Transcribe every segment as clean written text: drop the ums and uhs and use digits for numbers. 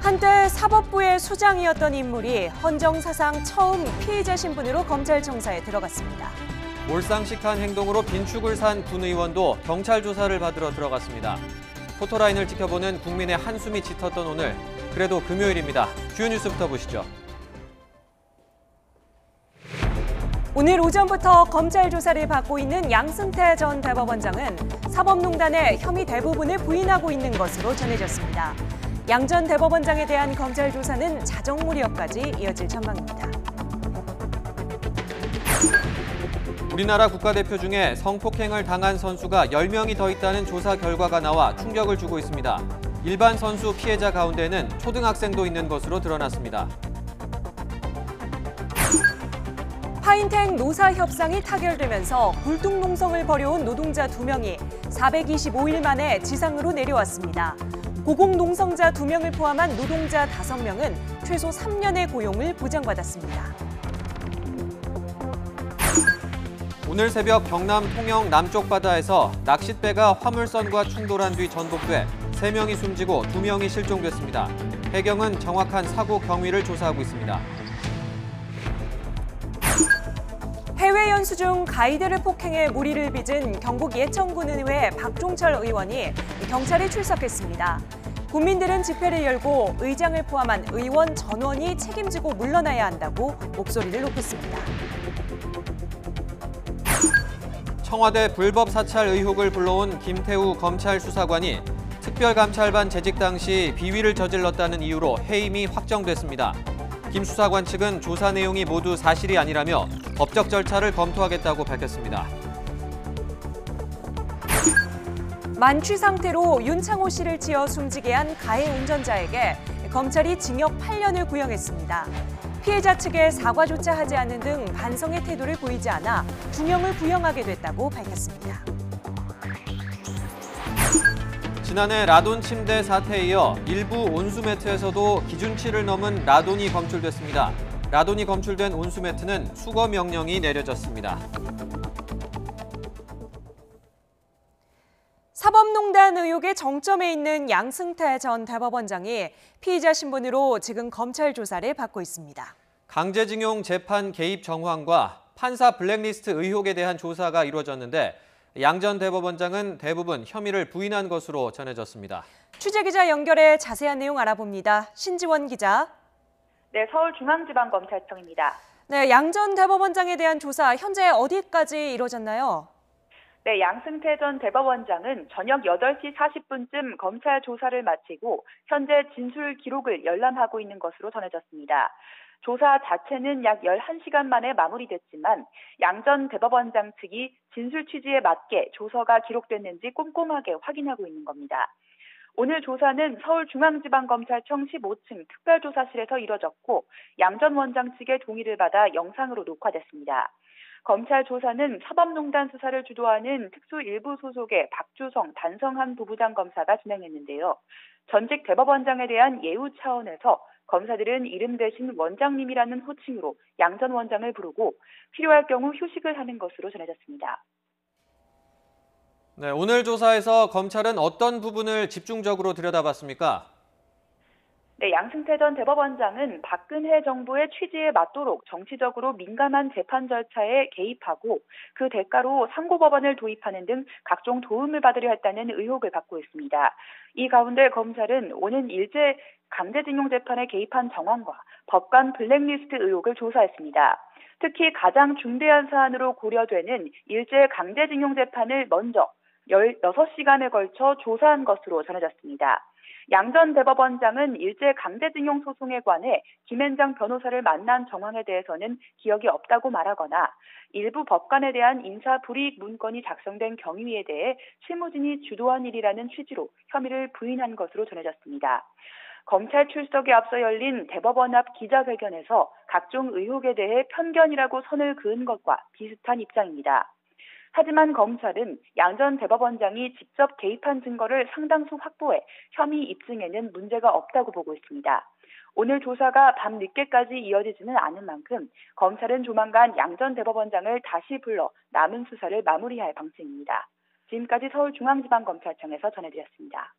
한때 사법부의 수장이었던 인물이 헌정사상 처음 피의자 신분으로 검찰청사에 들어갔습니다. 몰상식한 행동으로 빈축을 산 군 의원도 경찰 조사를 받으러 들어갔습니다. 포토라인을 지켜보는 국민의 한숨이 짙었던 오늘, 그래도 금요일입니다. 주요 뉴스부터 보시죠. 오늘 오전부터 검찰 조사를 받고 있는 양승태 전 대법원장은 사법농단의 혐의 대부분을 부인하고 있는 것으로 전해졌습니다. 양 전 대법원장에 대한 검찰 조사는 자정무렵까지 이어질 전망입니다. 우리나라 국가대표 중에 성폭행을 당한 선수가 10명이 더 있다는 조사 결과가 나와 충격을 주고 있습니다. 일반 선수 피해자 가운데는 초등학생도 있는 것으로 드러났습니다. 파인텍 노사 협상이 타결되면서 굴뚝농성을 벌여온 노동자 2명이 425일 만에 지상으로 내려왔습니다. 고공농성자 2명을 포함한 노동자 5명은 최소 3년의 고용을 보장받았습니다. 오늘 새벽 경남 통영 남쪽 바다에서 낚싯배가 화물선과 충돌한 뒤 전복돼 3명이 숨지고 2명이 실종됐습니다. 해경은 정확한 사고 경위를 조사하고 있습니다. 해외 연수 중 가이드를 폭행해 무리를 빚은 경북 예천군의회 박종철 의원이 경찰에 출석했습니다. 국민들은 집회를 열고 의장을 포함한 의원 전원이 책임지고 물러나야 한다고 목소리를 높였습니다. 청와대 불법 사찰 의혹을 불러온 김태우 검찰 수사관이 특별감찰반 재직 당시 비위를 저질렀다는 이유로 해임이 확정됐습니다. 김 수사관 측은 조사 내용이 모두 사실이 아니라며 법적 절차를 검토하겠다고 밝혔습니다. 만취 상태로 윤창호 씨를 치어 숨지게 한 가해 운전자에게 검찰이 징역 8년을 구형했습니다. 피해자 측에 사과조차 하지 않는 등 반성의 태도를 보이지 않아 중형을 구형하게 됐다고 밝혔습니다. 지난해 라돈 침대 사태에 이어 일부 온수매트에서도 기준치를 넘은 라돈이 검출됐습니다. 라돈이 검출된 온수매트는 수거 명령이 내려졌습니다. 사법농단 의혹의 정점에 있는 양승태 전 대법원장이 피의자 신분으로 지금 검찰 조사를 받고 있습니다. 강제징용 재판 개입 정황과 판사 블랙리스트 의혹에 대한 조사가 이루어졌는데 양 전 대법원장은 대부분 혐의를 부인한 것으로 전해졌습니다. 취재기자 연결해 자세한 내용 알아봅니다. 신지원 기자. 네, 서울중앙지방검찰청입니다. 네, 양 전 대법원장에 대한 조사 현재 어디까지 이루어졌나요? 네, 양승태 전 대법원장은 저녁 8시 40분쯤 검찰 조사를 마치고 현재 진술 기록을 열람하고 있는 것으로 전해졌습니다. 조사 자체는 약 11시간 만에 마무리됐지만 양 전 대법원장 측이 진술 취지에 맞게 조서가 기록됐는지 꼼꼼하게 확인하고 있는 겁니다. 오늘 조사는 서울중앙지방검찰청 15층 특별조사실에서 이뤄졌고 양 전 원장 측의 동의를 받아 영상으로 녹화됐습니다. 검찰 조사는 사법농단 수사를 주도하는 특수 일부 소속의 박주성, 단성한 부부장 검사가 진행했는데요. 전직 대법원장에 대한 예우 차원에서 검사들은 이름 대신 원장님이라는 호칭으로 양 전 원장을 부르고 필요할 경우 휴식을 하는 것으로 전해졌습니다. 네, 오늘 조사에서 검찰은 어떤 부분을 집중적으로 들여다봤습니까? 네, 양승태 전 대법원장은 박근혜 정부의 취지에 맞도록 정치적으로 민감한 재판 절차에 개입하고 그 대가로 상고법원을 도입하는 등 각종 도움을 받으려 했다는 의혹을 받고 있습니다. 이 가운데 검찰은 오는 일제 강제징용 재판에 개입한 정황과 법관 블랙리스트 의혹을 조사했습니다. 특히 가장 중대한 사안으로 고려되는 일제 강제징용 재판을 먼저 16시간에 걸쳐 조사한 것으로 전해졌습니다. 양 전 대법원장은 일제 강제징용 소송에 관해 김앤장 변호사를 만난 정황에 대해서는 기억이 없다고 말하거나 일부 법관에 대한 인사불이익 문건이 작성된 경위에 대해 실무진이 주도한 일이라는 취지로 혐의를 부인한 것으로 전해졌습니다. 검찰 출석에 앞서 열린 대법원 앞 기자회견에서 각종 의혹에 대해 편견이라고 선을 그은 것과 비슷한 입장입니다. 하지만 검찰은 양 전 대법원장이 직접 개입한 증거를 상당수 확보해 혐의 입증에는 문제가 없다고 보고 있습니다. 오늘 조사가 밤 늦게까지 이어지지는 않은 만큼 검찰은 조만간 양 전 대법원장을 다시 불러 남은 수사를 마무리할 방침입니다. 지금까지 서울중앙지방검찰청에서 전해드렸습니다.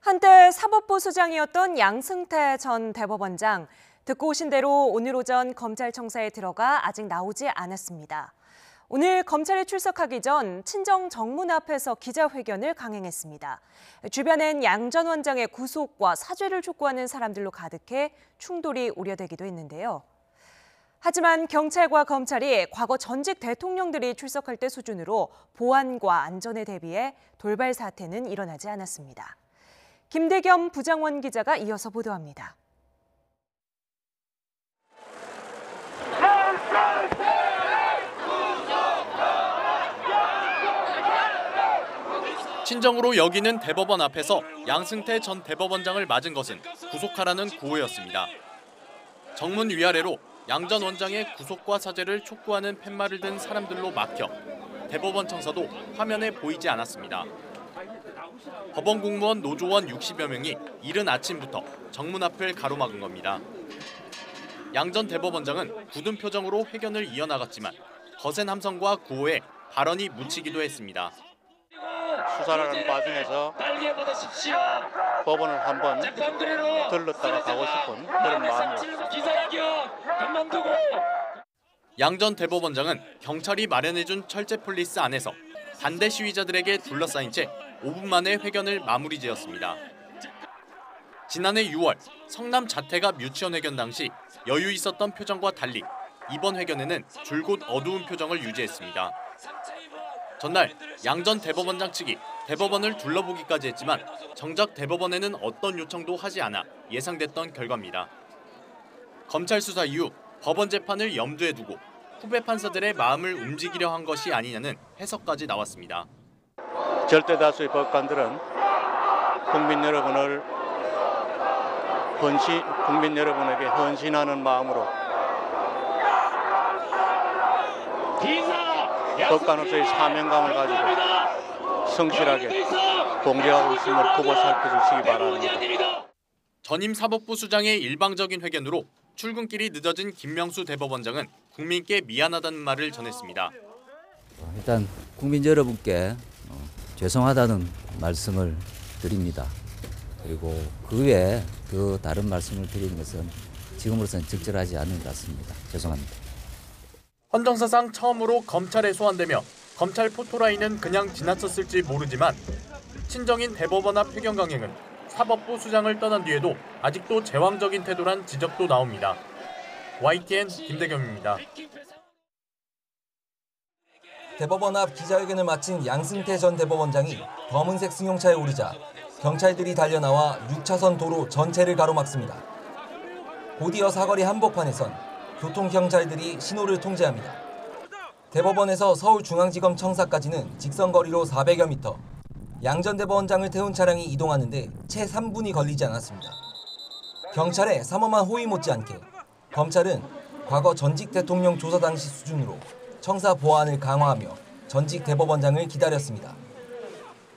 한때 사법부 수장이었던 양승태 전 대법원장, 듣고 오신 대로 오늘 오전 검찰청사에 들어가 아직 나오지 않았습니다. 오늘 검찰에 출석하기 전 친정 정문 앞에서 기자회견을 강행했습니다. 주변엔 양 전 원장의 구속과 사죄를 촉구하는 사람들로 가득해 충돌이 우려되기도 했는데요. 하지만 경찰과 검찰이 과거 전직 대통령들이 출석할 때 수준으로 보안과 안전에 대비해 돌발 사태는 일어나지 않았습니다. 김대겸 부장원 기자가 이어서 보도합니다. 친정으로 여기는 대법원 앞에서 양승태 전 대법원장을 맞은 것은 구속하라는 구호였습니다. 정문 위아래로 양 전 원장의 구속과 사죄를 촉구하는 팻말을 든 사람들로 막혀 대법원 청사도 화면에 보이지 않았습니다. 법원 공무원 노조원 60여 명이 이른 아침부터 정문 앞을 가로막은 겁니다. 양 전 대법원장은 굳은 표정으로 회견을 이어나갔지만 거센 함성과 구호에 발언이 묻히기도 했습니다. 수사를 하는 과정에서 법원을 한번 들렀다가 가고 싶은 그런 마음이었습니다. 양 전 대법원장은 경찰이 마련해준 철제 폴리스 안에서 반대 시위자들에게 둘러싸인 채 5분 만에 회견을 마무리 지었습니다. 지난해 6월 성남 자태갑 유치원 회견 당시 여유 있었던 표정과 달리 이번 회견에는 줄곧 어두운 표정을 유지했습니다. 전날 양 전 대법원장 측이 대법원을 둘러보기까지 했지만 정작 대법원에는 어떤 요청도 하지 않아 예상됐던 결과입니다. 검찰 수사 이후 법원 재판을 염두에 두고 후배 판사들의 마음을 움직이려 한 것이 아니냐는 해석까지 나왔습니다. 절대 다수의 법관들은 국민 여러분에게 헌신하는 마음으로 법관으로서의 사명감을 가지고 성실하게 공개하고 있음을 보고 살펴주시기 바랍니다. 전임 사법부 수장의 일방적인 회견으로 출근길이 늦어진 김명수 대법원장은 국민께 미안하다는 말을 전했습니다. 일단 국민 여러분께 죄송하다는 말씀을 드립니다. 그리고 그 외에 더 다른 말씀을 드리는 것은 지금으로서는 적절하지 않은 것 같습니다. 죄송합니다. 헌정사상 처음으로 검찰에 소환되며 검찰 포토라인은 그냥 지나쳤을지 모르지만 친정인 대법원 앞 회견 강행은 사법부 수장을 떠난 뒤에도 아직도 제왕적인 태도란 지적도 나옵니다. YTN 김대겸입니다. 대법원 앞 기자회견을 마친 양승태 전 대법원장이 검은색 승용차에 오르자 경찰들이 달려나와 6차선 도로 전체를 가로막습니다. 곧이어 사거리 한복판에선 교통경찰들이 신호를 통제합니다. 대법원에서 서울중앙지검 청사까지는 직선거리로 400여 미터, 양 전 대법원장을 태운 차량이 이동하는데 채 3분이 걸리지 않았습니다. 경찰의 삼엄한 호의 못지않게 검찰은 과거 전직 대통령 조사 당시 수준으로 청사 보안을 강화하며 전직 대법원장을 기다렸습니다.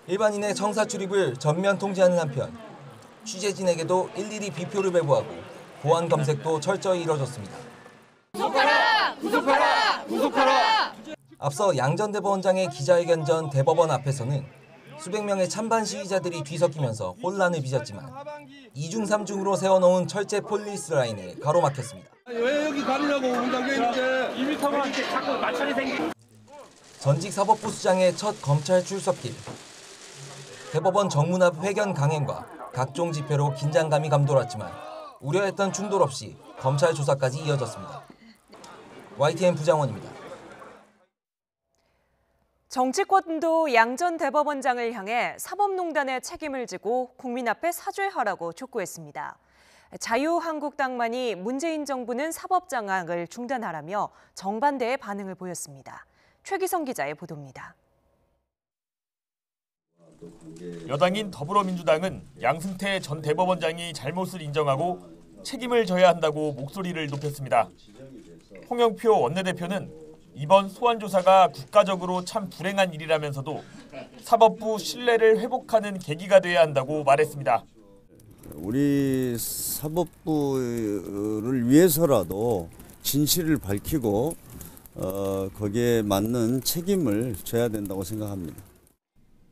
일반인의 청사 출입을 전면 통제하는 한편 취재진에게도 일일이 비표를 배부하고 보안 검색도 철저히 이뤄졌습니다. 구속하라! 구속하라! 구속하라! 앞서 양 전 대법원장의 기자회견 전 대법원 앞에서는 수백 명의 찬반 시위자들이 뒤섞이면서 혼란을 빚었지만 2중 3중으로 세워놓은 철제 폴리스 라인을 가로막혔습니다. 왜 여기 가르려고 문 닫혀있는데 2m만 자꾸 마찰이 생기. 전직 사법부 수장의 첫 검찰 출석길. 대법원 정문 앞 회견 강행과 각종 집회로 긴장감이 감돌았지만 우려했던 충돌 없이 검찰 조사까지 이어졌습니다. YTN 부장원입니다. 정치권도 양 전 대법원장을 향해 사법농단의 책임을 지고 국민 앞에 사죄하라고 촉구했습니다. 자유한국당만이 문재인 정부는 사법장악을 중단하라며 정반대의 반응을 보였습니다. 최기성 기자의 보도입니다. 여당인 더불어민주당은 양승태 전 대법원장이 잘못을 인정하고 책임을 져야 한다고 목소리를 높였습니다. 홍영표 원내대표는 이번 소환 조사가 국가적으로 참 불행한 일이라면서도 사법부 신뢰를 회복하는 계기가 돼야 한다고 말했습니다. 우리 사법부를 위해서라도 진실을 밝히고 거기에 맞는 책임을 져야 된다고 생각합니다.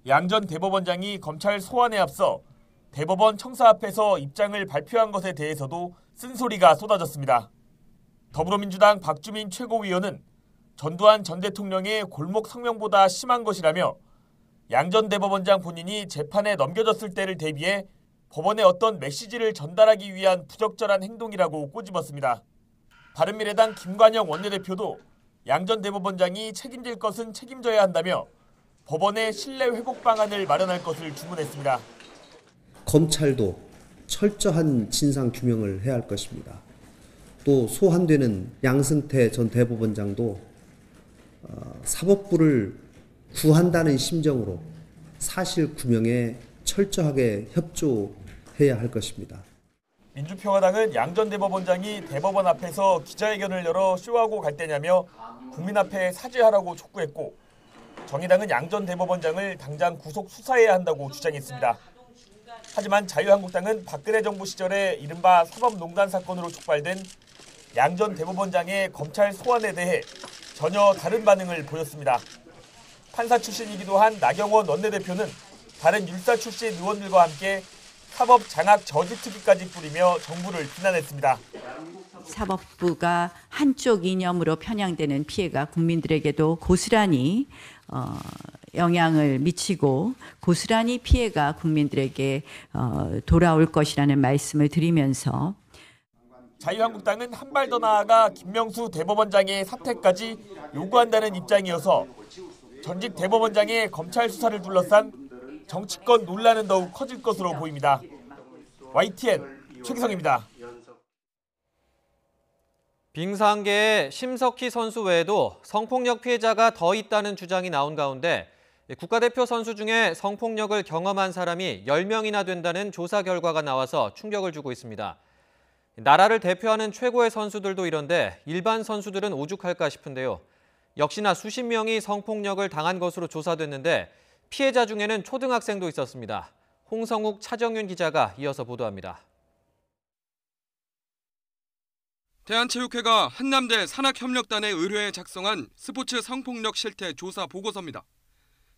양 전 대법원장이 검찰 소환에 앞서 대법원 청사 앞에서 입장을 발표한 것에 대해서도 쓴소리가 쏟아졌습니다. 더불어민주당 박주민 최고위원은 전두환 전 대통령의 골목 성명보다 심한 것이라며 양 전 대법원장 본인이 재판에 넘겨졌을 때를 대비해 법원에 어떤 메시지를 전달하기 위한 부적절한 행동이라고 꼬집었습니다. 바른미래당 김관영 원내대표도 양 전 대법원장이 책임질 것은 책임져야 한다며 법원의 신뢰 회복 방안을 마련할 것을 주문했습니다. 검찰도 철저한 진상 규명을 해야 할 것입니다. 또 소환되는 양승태 전 대법원장도 사법부를 구한다는 심정으로 사실 규명에 철저하게 협조해야 할 것입니다. 민주평화당은 양 전 대법원장이 대법원 앞에서 기자회견을 열어 쇼하고 갈 때냐며 국민 앞에 사죄하라고 촉구했고, 정의당은 양 전 대법원장을 당장 구속 수사해야 한다고 주장했습니다. 하지만 자유한국당은 박근혜 정부 시절에 이른바 사법농단 사건으로 촉발된 양 전 대법원장의 검찰 소환에 대해 전혀 다른 반응을 보였습니다. 판사 출신이기도 한 나경원 원내대표는 다른 율사 출신 의원들과 함께 사법 장악 저지 특위까지 뿌리며 정부를 비난했습니다. 사법부가 한쪽 이념으로 편향되는 피해가 국민들에게도 고스란히 영향을 미치고 고스란히 피해가 국민들에게 돌아올 것이라는 말씀을 드리면서 자유한국당은 한 발 더 나아가 김명수 대법원장의 사퇴까지 요구한다는 입장이어서 전직 대법원장의 검찰 수사를 둘러싼 정치권 논란은 더욱 커질 것으로 보입니다. YTN 최기성입니다. 빙상계의 심석희 선수 외에도 성폭력 피해자가 더 있다는 주장이 나온 가운데 국가대표 선수 중에 성폭력을 경험한 사람이 10명이나 된다는 조사 결과가 나와서 충격을 주고 있습니다. 나라를 대표하는 최고의 선수들도 이런데 일반 선수들은 오죽할까 싶은데요. 역시나 수십 명이 성폭력을 당한 것으로 조사됐는데 피해자 중에는 초등학생도 있었습니다. 홍성욱, 차정윤 기자가 이어서 보도합니다. 대한체육회가 한남대 산학협력단의 의뢰에 작성한 스포츠 성폭력 실태 조사 보고서입니다.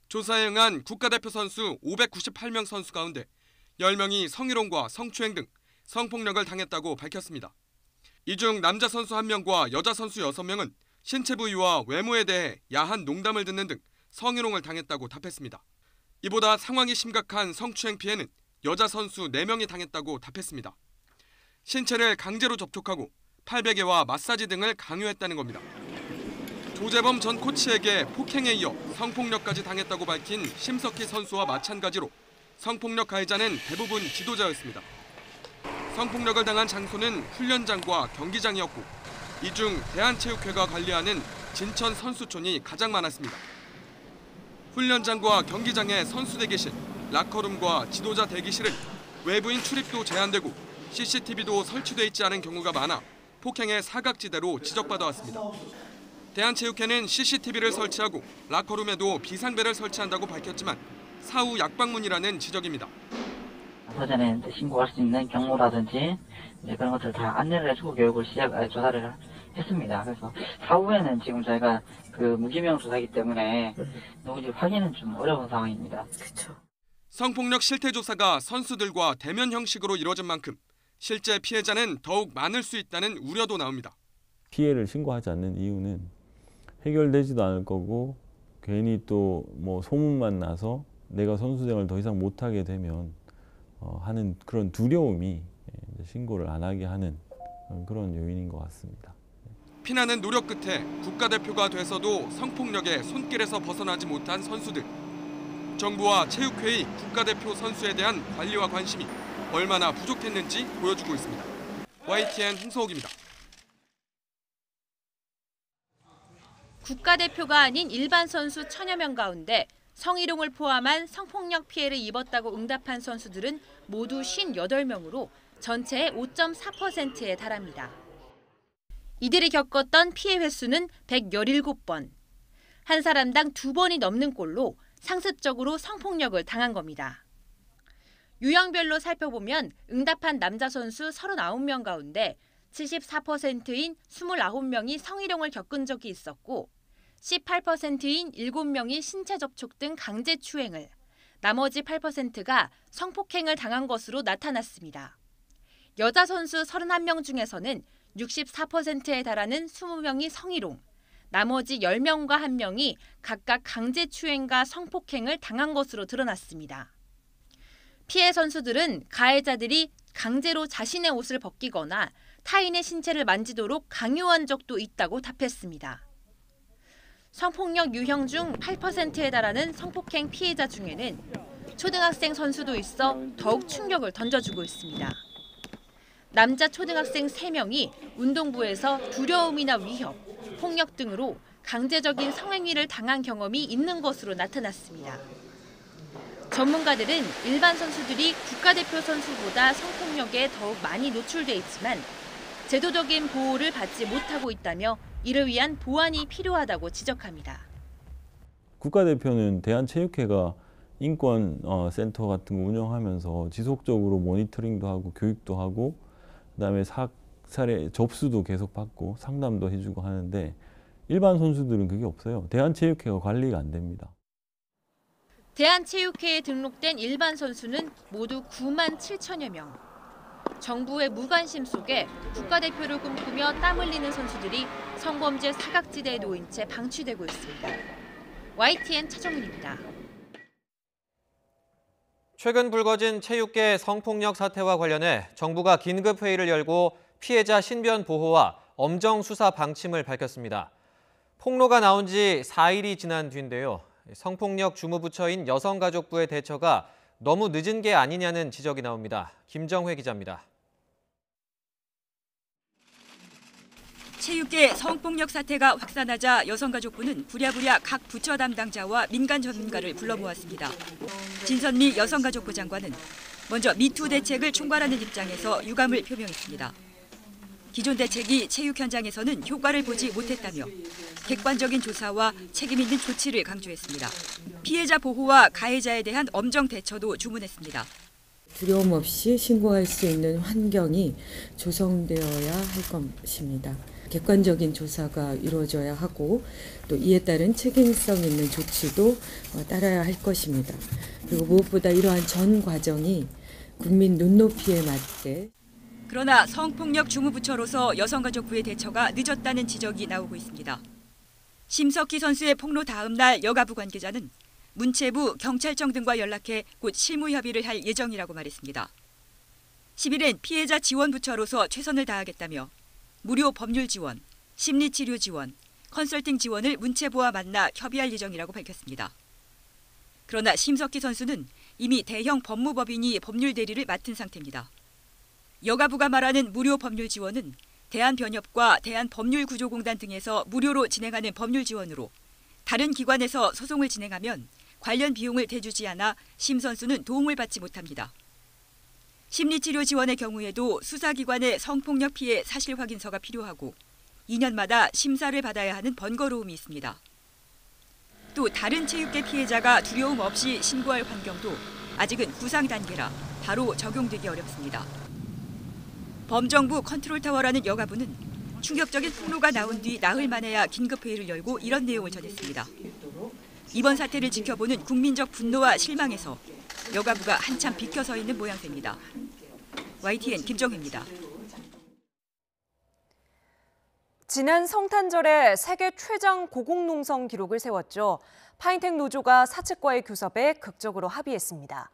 조사에 응한 국가대표 선수 598명 선수 가운데 10명이 성희롱과 성추행 등 성폭력을 당했다고 밝혔습니다. 이 중 남자 선수 1명과 여자 선수 6명은 신체 부위와 외모에 대해 야한 농담을 듣는 등 성희롱을 당했다고 답했습니다. 이보다 상황이 심각한 성추행 피해는 여자 선수 4명이 당했다고 답했습니다. 신체를 강제로 접촉하고 팔베개와 마사지 등을 강요했다는 겁니다. 조재범 전 코치에게 폭행에 이어 성폭력까지 당했다고 밝힌 심석희 선수와 마찬가지로 성폭력 가해자는 대부분 지도자였습니다. 성폭력을 당한 장소는 훈련장과 경기장이었고 이 중 대한체육회가 관리하는 진천 선수촌이 가장 많았습니다. 훈련장과 경기장의 선수 대기실, 라커룸과 지도자 대기실은 외부인 출입도 제한되고 CCTV도 설치돼 있지 않은 경우가 많아 폭행의 사각지대로 지적받아왔습니다. 대한체육회는 CCTV를 설치하고 라커룸에도 비상벨을 설치한다고 밝혔지만 사후 약방문이라는 지적입니다. 사전에 신고할 수 있는 경로라든지 그런 것들 다 안내를 해주고 교육을 조사를 했습니다. 그래서 사후에는 지금 저희가 무기명 조사이기 때문에 누구지 확인은 좀 어려운 상황입니다. 그렇죠. 성폭력 실태 조사가 선수들과 대면 형식으로 이루어진 만큼 실제 피해자는 더욱 많을 수 있다는 우려도 나옵니다. 피해를 신고하지 않는 이유는 해결되지도 않을 거고 괜히 또 소문만 나서 내가 선수생활을 더 이상 못하게 되면 하는 그런 두려움이 신고를 안 하게 하는 그런 요인인 것 같습니다. 피나는 노력 끝에 국가대표가 돼서도 성폭력의 손길에서 벗어나지 못한 선수들. 정부와 체육회의 국가대표 선수에 대한 관리와 관심이 얼마나 부족했는지 보여주고 있습니다. YTN 홍서욱입니다. 국가대표가 아닌 일반 선수 1000여 명 가운데 성희롱을 포함한 성폭력 피해를 입었다고 응답한 선수들은 모두 58명으로 전체의 5.4%에 달합니다. 이들이 겪었던 피해 횟수는 117번. 한 사람당 2번이 넘는 꼴로 상습적으로 성폭력을 당한 겁니다. 유형별로 살펴보면 응답한 남자 선수 39명 가운데 74%인 29명이 성희롱을 겪은 적이 있었고 18%인 7명이 신체 접촉 등 강제 추행을, 나머지 8%가 성폭행을 당한 것으로 나타났습니다. 여자 선수 31명 중에서는 64%에 달하는 20명이 성희롱, 나머지 10명과 1명이 각각 강제추행과 성폭행을 당한 것으로 드러났습니다. 피해 선수들은 가해자들이 강제로 자신의 옷을 벗기거나 타인의 신체를 만지도록 강요한 적도 있다고 답했습니다. 성폭력 유형 중 8%에 달하는 성폭행 피해자 중에는 초등학생 선수도 있어 더욱 충격을 던져주고 있습니다. 남자 초등학생 3명이 운동부에서 두려움이나 위협, 폭력 등으로 강제적인 성행위를 당한 경험이 있는 것으로 나타났습니다. 전문가들은 일반 선수들이 국가대표 선수보다 성폭력에 더욱 많이 노출돼 있지만 제도적인 보호를 받지 못하고 있다며 이를 위한 보완이 필요하다고 지적합니다. 국가대표는 대한체육회가 인권센터 같은 거 운영하면서 지속적으로 모니터링도 하고 교육도 하고 그다음에 사례 접수도 계속 받고 상담도 해주고 하는데 일반 선수들은 그게 없어요. 대한체육회가 관리가 안 됩니다. 대한체육회에 등록된 일반 선수는 모두 9만 7천여 명. 정부의 무관심 속에 국가대표를 꿈꾸며 땀 흘리는 선수들이 성범죄 사각지대에 놓인 채 방치되고 있습니다. YTN 차정은입니다. 최근 불거진 체육계 성폭력 사태와 관련해 정부가 긴급회의를 열고 피해자 신변 보호와 엄정 수사 방침을 밝혔습니다. 폭로가 나온 지 4일이 지난 뒤인데요. 성폭력 주무부처인 여성가족부의 대처가 너무 늦은 게 아니냐는 지적이 나옵니다. 김정회 기자입니다. 체육계 성폭력 사태가 확산하자 여성가족부는 부랴부랴 각 부처 담당자와 민간 전문가를 불러모았습니다. 진선미 여성가족부 장관은 먼저 미투 대책을 총괄하는 입장에서 유감을 표명했습니다. 기존 대책이 체육 현장에서는 효과를 보지 못했다며 객관적인 조사와 책임 있는 조치를 강조했습니다. 피해자 보호와 가해자에 대한 엄정 대처도 주문했습니다. 두려움 없이 신고할 수 있는 환경이 조성되어야 할 것입니다. 객관적인 조사가 이루어져야 하고 또 이에 따른 책임성 있는 조치도 따라야 할 것입니다. 그리고 무엇보다 이러한 전 과정이 국민 눈높이에 맞게 그러나 성폭력 주무부처로서 여성가족부의 대처가 늦었다는 지적이 나오고 있습니다. 심석희 선수의 폭로 다음 날 여가부 관계자는 문체부, 경찰청 등과 연락해 곧 실무 협의를 할 예정이라고 말했습니다. 10일엔 피해자 지원부처로서 최선을 다하겠다며 무료 법률 지원, 심리치료 지원, 컨설팅 지원을 문체부와 만나 협의할 예정이라고 밝혔습니다. 그러나 심석희 선수는 이미 대형 법무법인이 법률 대리를 맡은 상태입니다. 여가부가 말하는 무료 법률 지원은 대한변협과 대한법률구조공단 등에서 무료로 진행하는 법률 지원으로 다른 기관에서 소송을 진행하면 관련 비용을 대주지 않아 심 선수는 도움을 받지 못합니다. 심리치료 지원의 경우에도 수사기관의 성폭력 피해 사실 확인서가 필요하고 2년마다 심사를 받아야 하는 번거로움이 있습니다. 또 다른 체육계 피해자가 두려움 없이 신고할 환경도 아직은 구상 단계라 바로 적용되기 어렵습니다. 범정부 컨트롤타워라는 여가부는 충격적인 폭로가 나온 뒤 나흘 만에야 긴급회의를 열고 이런 내용을 전했습니다. 이번 사태를 지켜보는 국민적 분노와 실망에서 여가부가 한참 비켜서 있는 모양새입니다. YTN 김정혜입니다. 지난 성탄절에 세계 최장 고공농성 기록을 세웠죠. 파인텍 노조가 사측과의 교섭에 극적으로 합의했습니다.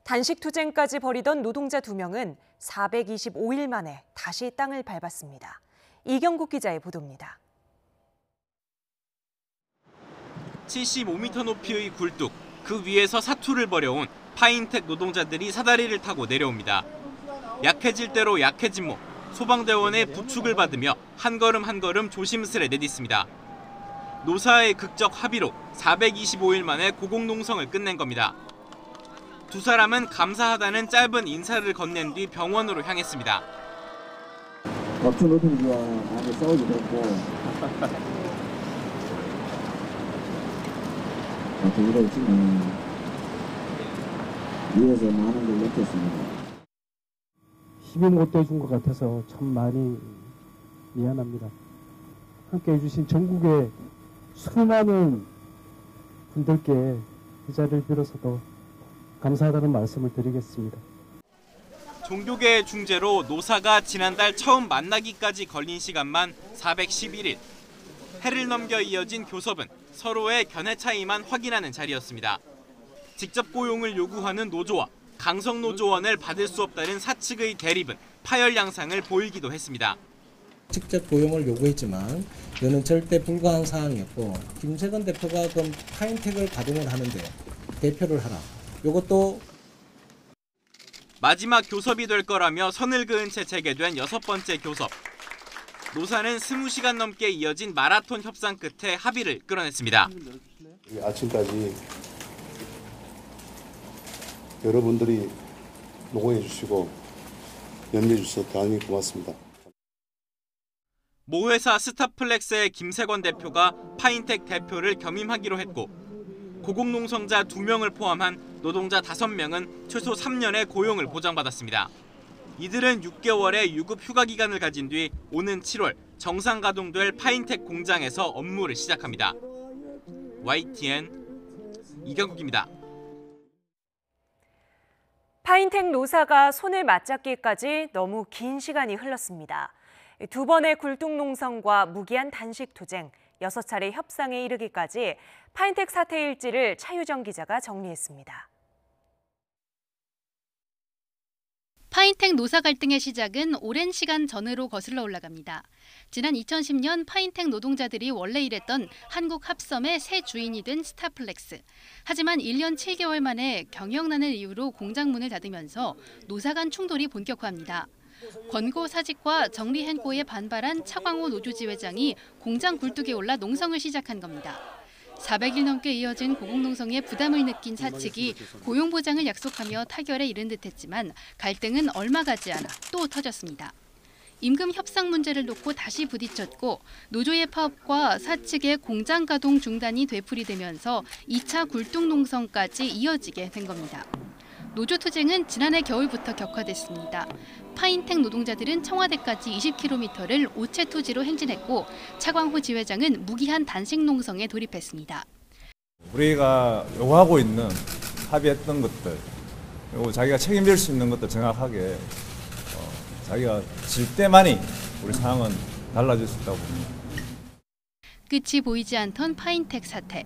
단식투쟁까지 벌이던 노동자 2명은 425일 만에 다시 땅을 밟았습니다. 이경국 기자의 보도입니다. 75m 높이의 굴뚝, 그 위에서 사투를 벌여온 파인텍 노동자들이 사다리를 타고 내려옵니다. 약해질 대로 약해진 몸, 소방대원의 부축을 받으며 한 걸음 한 걸음 조심스레 내딛습니다. 노사의 극적 합의로 425일 만에 고공농성을 끝낸 겁니다. 두 사람은 감사하다는 짧은 인사를 건넨 뒤 병원으로 향했습니다. 업주 노동자와 많이 싸우기도 했고 이를 지금 위에서 많은 걸 느꼈습니다. 힘이 못 돼준 것 같아서 참 많이 미안합니다. 함께 해주신 전국의 수많은 분들께 이 자리를 빌어서도 감사하다는 말씀을 드리겠습니다. 종교계의 중재로 노사가 지난달 처음 만나기까지 걸린 시간만 411일. 해를 넘겨 이어진 교섭은 서로의 견해 차이만 확인하는 자리였습니다. 직접 고용을 요구하는 노조와 강성노조원을 받을 수 없다는 사측의 대립은 파열 양상을 보이기도 했습니다. 직접 고용을 요구했지만 이거는 절대 불가한 사항이었고 김세건 대표가 그럼 파인텍을 가동을 하는데 대표를 하라. 이것도 마지막 교섭이 될 거라며 선을 그은 채 재개된 6번째 교섭. 노사는 20시간 넘게 이어진 마라톤 협상 끝에 합의를 끌어냈습니다. 아침까지 여러분들이 노고해 주시고 연대해 주셔서 대단히 고맙습니다. 모 회사 스타플렉스의 김세권 대표가 파인텍 대표를 겸임하기로 했고 고공농성자 2명을 포함한 노동자 5명은 최소 3년의 고용을 보장받았습니다. 이들은 6개월의 유급 휴가 기간을 가진 뒤 오는 7월 정상 가동될 파인텍 공장에서 업무를 시작합니다. YTN 이경국입니다. 파인텍 노사가 손을 맞잡기까지 너무 긴 시간이 흘렀습니다. 2번의 굴뚝농성과 무기한 단식 투쟁, 6차례 협상에 이르기까지 파인텍 사태 일지를 차유정 기자가 정리했습니다. 파인텍 노사 갈등의 시작은 오랜 시간 전으로 거슬러 올라갑니다. 지난 2010년 파인텍 노동자들이 원래 일했던 한국합섬의 새 주인이 된 스타플렉스. 하지만 1년 7개월 만에 경영난을 이유로 공장 문을 닫으면서 노사 간 충돌이 본격화합니다. 권고 사직과 정리hen고에 반발한 차광호 노조지회장이 공장 굴뚝에 올라 농성을 시작한 겁니다. 400일 넘게 이어진 고공농성에 부담을 느낀 사측이 고용보장을 약속하며 타결에 이른 듯했지만 갈등은 얼마 가지 않아 또 터졌습니다. 임금 협상 문제를 놓고 다시 부딪혔고 노조의 파업과 사측의 공장 가동 중단이 되풀이되면서 2차 굴뚝농성까지 이어지게 된 겁니다. 노조 투쟁은 지난해 겨울부터 격화됐습니다. 파인텍 노동자들은 청와대까지 20km를 오체 투지로 행진했고 차광호 지회장은 무기한 단식 농성에 돌입했습니다. 우리가 요구하고 있는 합의했던 것들 그리고 자기가 책임질 수 있는 것들 정확하게 자기가 질 때만이 우리 상황은 달라질 수 있다고 봅니다. 끝이 보이지 않던 파인텍 사태.